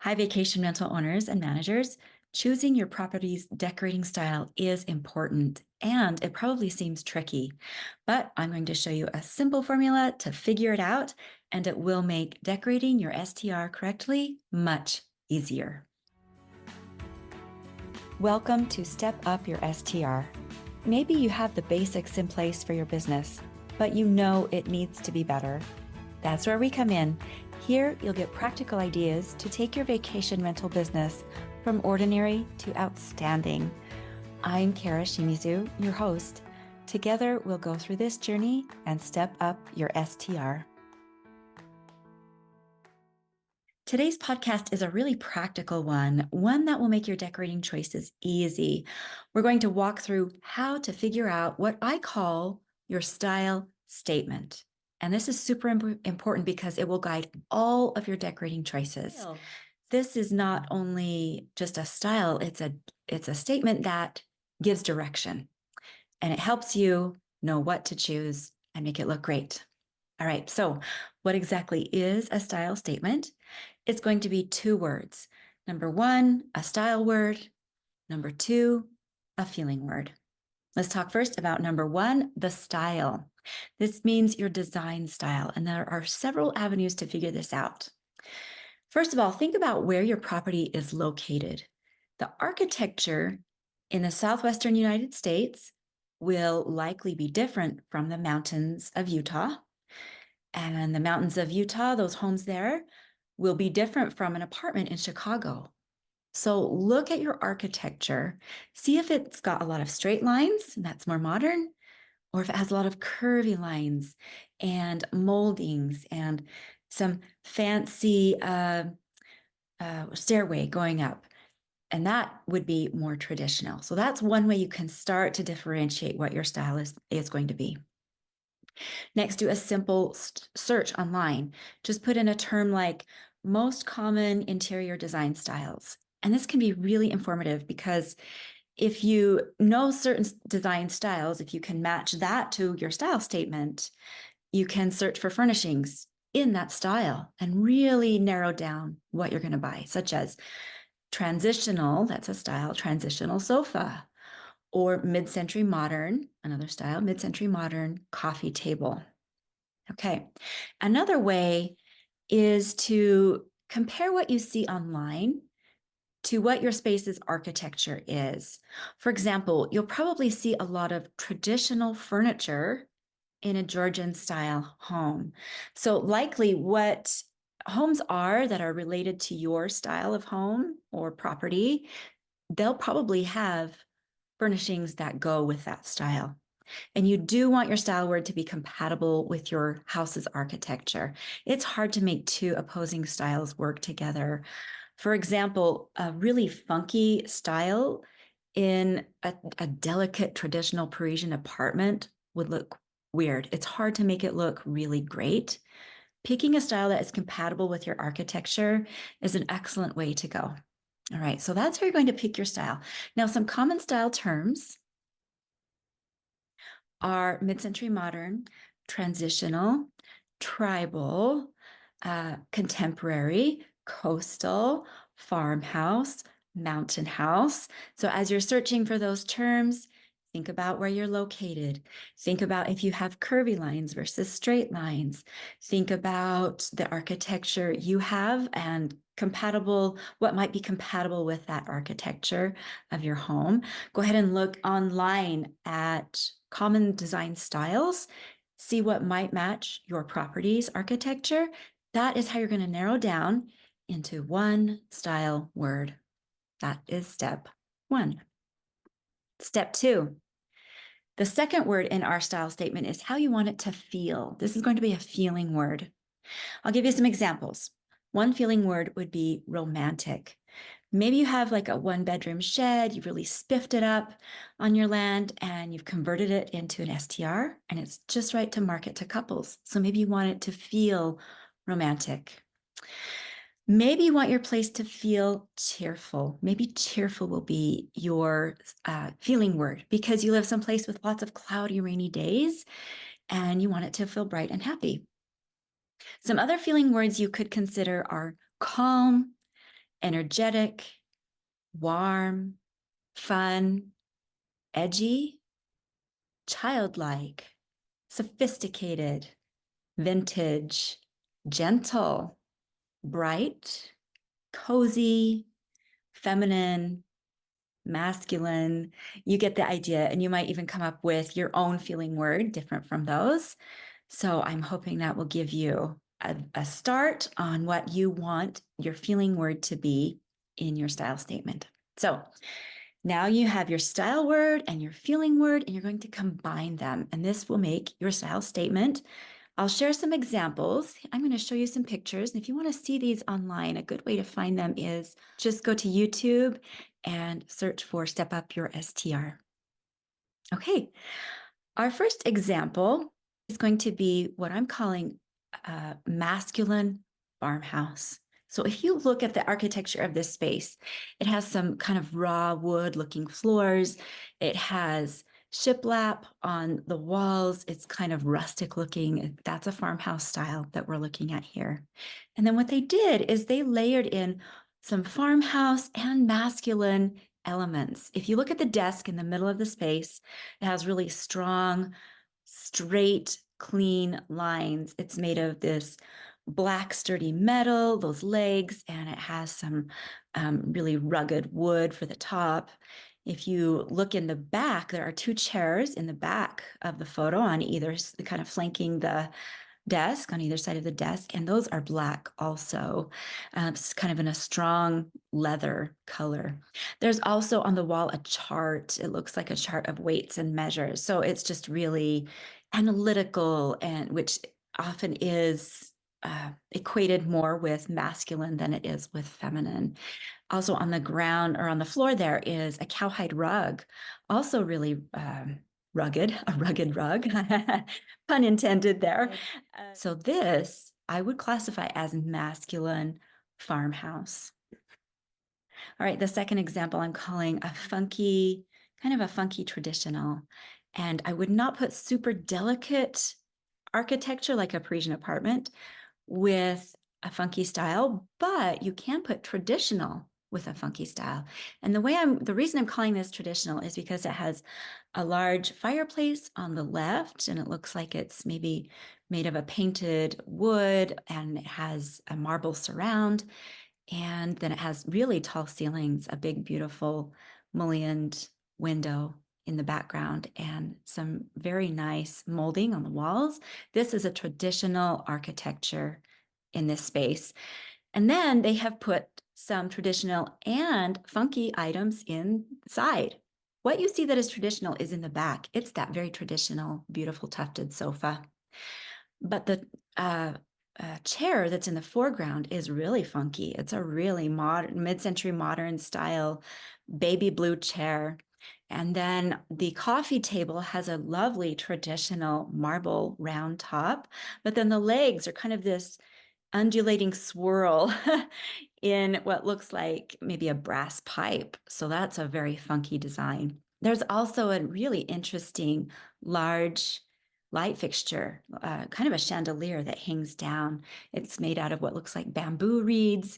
Hi, vacation rental owners and managers. Choosing your property's decorating style is important, and it probably seems tricky, but I'm going to show you a simple formula to figure it out, and it will make decorating your STR correctly much easier. Welcome to Step Up Your STR. Maybe you have the basics in place for your business, but you know it needs to be better. That's where we come in. Here, you'll get practical ideas to take your vacation rental business from ordinary to outstanding. I'm Kara Shimizu, your host. Together, we'll go through this journey and step up your STR. Today's podcast is a really practical one that will make your decorating choices easy. We're going to walk through how to figure out what I call your style statement. And this is super important because it will guide all of your decorating choices. This is not only just a style, it's a statement that gives direction, and it helps you know what to choose and make it look great. All right, so what exactly is a style statement? It's going to be two words. Number one, a style word. Number two, a feeling word. Let's talk first about number one, the style. This means your design style, and there are several avenues to figure this out. First of all, think about where your property is located. The architecture in the southwestern United States will likely be different from the mountains of Utah. And the mountains of Utah, those homes there, will be different from an apartment in Chicago. So look at your architecture, see if it's got a lot of straight lines, and that's more modern, or if it has a lot of curvy lines and moldings and some fancy stairway going up. And that would be more traditional. So that's one way you can start to differentiate what your style is going to be. Next, do a simple search online. Just put in a term like most common interior design styles. And this can be really informative because if you know certain design styles, if you can match that to your style statement, you can search for furnishings in that style and really narrow down what you're going to buy, such as transitional, that's a style, transitional sofa, or mid-century modern, another style, mid-century modern coffee table. Okay, another way is to compare what you see online to what your space's architecture is. For example, you'll probably see a lot of traditional furniture in a Georgian style home. So likely what homes are that are related to your style of home or property, they'll probably have furnishings that go with that style. And you do want your style word to be compatible with your house's architecture. It's hard to make two opposing styles work together. For example, a really funky style in a delicate traditional Parisian apartment would look weird. It's hard to make it look really great. Picking a style that is compatible with your architecture is an excellent way to go. All right, so that's how you're going to pick your style. Now, some common style terms are mid-century modern, transitional, tribal, contemporary, coastal, farmhouse, mountain house. So as you're searching for those terms, think about where you're located. Think about if you have curvy lines versus straight lines. Think about the architecture you have and what might be compatible with that architecture of your home. Go ahead and look online at common design styles, see what might match your property's architecture. That is how you're going to narrow down into one style word. That is step one. Step two, the second word in our style statement is how you want it to feel. This is going to be a feeling word. I'll give you some examples. One feeling word would be romantic. Maybe you have like a one-bedroom shed, you've really spiffed it up on your land and you've converted it into an STR, and it's just right to market to couples. So maybe you want it to feel romantic. Maybe you want your place to feel cheerful. Maybe cheerful will be your feeling word because you live someplace with lots of cloudy, rainy days and you want it to feel bright and happy. Some other feeling words you could consider are calm, energetic, warm, fun, edgy, childlike, sophisticated, vintage, gentle, bright, cozy, feminine, masculine. You get the idea. And you might even come up with your own feeling word different from those. So I'm hoping that will give you a start on what you want your feeling word to be in your style statement. So now you have your style word and your feeling word, and you're going to combine them. And this will make your style statement. I'll share some examples. I'm going to show you some pictures. And if you want to see these online, a good way to find them is just go to YouTube and search for Step Up Your STR. Okay, our first example is going to be what I'm calling a masculine farmhouse. So if you look at the architecture of this space, it has some kind of raw wood looking floors. It has shiplap on the walls. It's kind of rustic looking. That's a farmhouse style that we're looking at here. And then what they did is they layered in some farmhouse and masculine elements. If you look at the desk in the middle of the space, it has really strong, straight, clean lines. It's made of this black, sturdy metal, those legs, and it has some really rugged wood for the top. If you look in the back, there are two chairs in the back of the photo on either, kind of flanking the desk on either side of the desk, and those are black also. It's kind of in a strong leather color. There's also on the wall a chart. It looks like a chart of weights and measures. So it's just really analytical, and which often is equated more with masculine than it is with feminine. Also on the ground or on the floor, there is a cowhide rug, also really rugged, a rugged rug, pun intended there. So this I would classify as masculine farmhouse. All right, the second example I'm calling a funky, kind of a funky traditional. And I would not put super delicate architecture like a Parisian apartment with a funky style, but you can put traditional with a funky style. And the reason I'm calling this traditional is because it has a large fireplace on the left, and it looks like it's maybe made of a painted wood, and it has a marble surround. And then it has really tall ceilings, a big, beautiful mullioned window in the background, and some very nice molding on the walls. This is a traditional architecture in this space. And then they have put some traditional and funky items inside. What you see that is traditional is in the back. It's that very traditional, beautiful tufted sofa. But the chair that's in the foreground is really funky. It's a really modern, mid-century modern style baby blue chair. And then the coffee table has a lovely traditional marble round top, but then the legs are kind of this undulating swirl in what looks like maybe a brass pipe. So that's a very funky design. There's also a really interesting large light fixture, kind of a chandelier that hangs down. It's made out of what looks like bamboo reeds,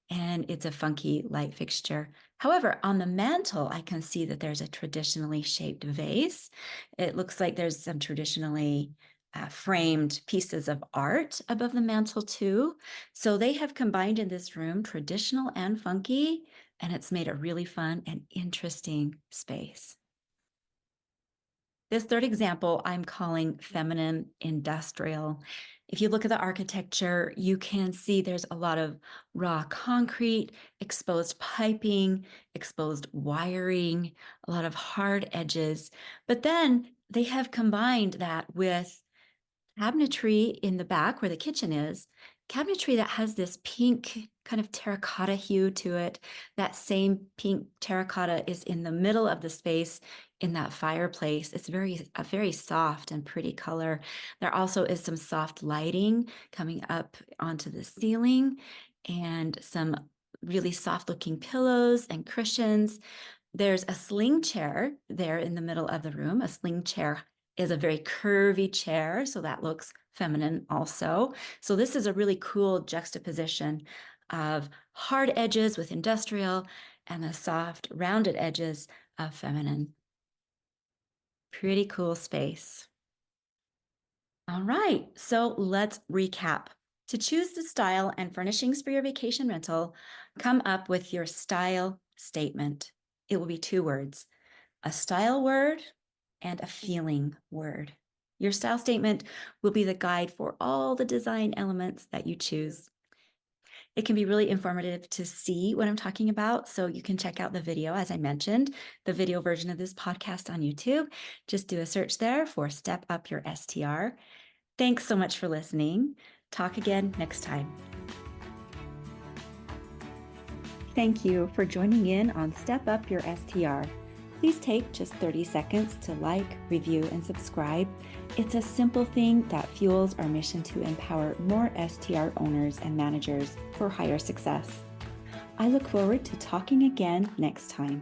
and it's a funky light fixture. However, on the mantle, I can see that there's a traditionally shaped vase. It looks like there's some traditionally framed pieces of art above the mantle too. So they have combined in this room traditional and funky, and it's made a really fun and interesting space. This third example I'm calling feminine industrial. If you look at the architecture, you can see there's a lot of raw concrete, exposed piping, exposed wiring, a lot of hard edges. But then they have combined that with cabinetry in the back where the kitchen is, cabinetry that has this pink kind of terracotta hue to it. That same pink terracotta is in the middle of the space in that fireplace. It's a very soft and pretty color. There also is some soft lighting coming up onto the ceiling and some really soft looking pillows and cushions. There's a sling chair there in the middle of the room. A sling chair is a very curvy chair, so that looks feminine also. So this is a really cool juxtaposition of hard edges with industrial and the soft, rounded edges of feminine. Pretty cool space. All right, so let's recap. To choose the style and furnishings for your vacation rental, come up with your style statement. It will be 2 words, a style word and a feeling word. Your style statement will be the guide for all the design elements that you choose. It can be really informative to see what I'm talking about, so you can check out the video, as I mentioned, the video version of this podcast on YouTube. Just do a search there for Step Up Your STR. Thanks so much for listening. Talk again next time. Thank you for joining in on Step Up Your STR. Please take just 30 seconds to like, review, and subscribe. It's a simple thing that fuels our mission to empower more STR owners and managers for higher success. I look forward to talking again next time.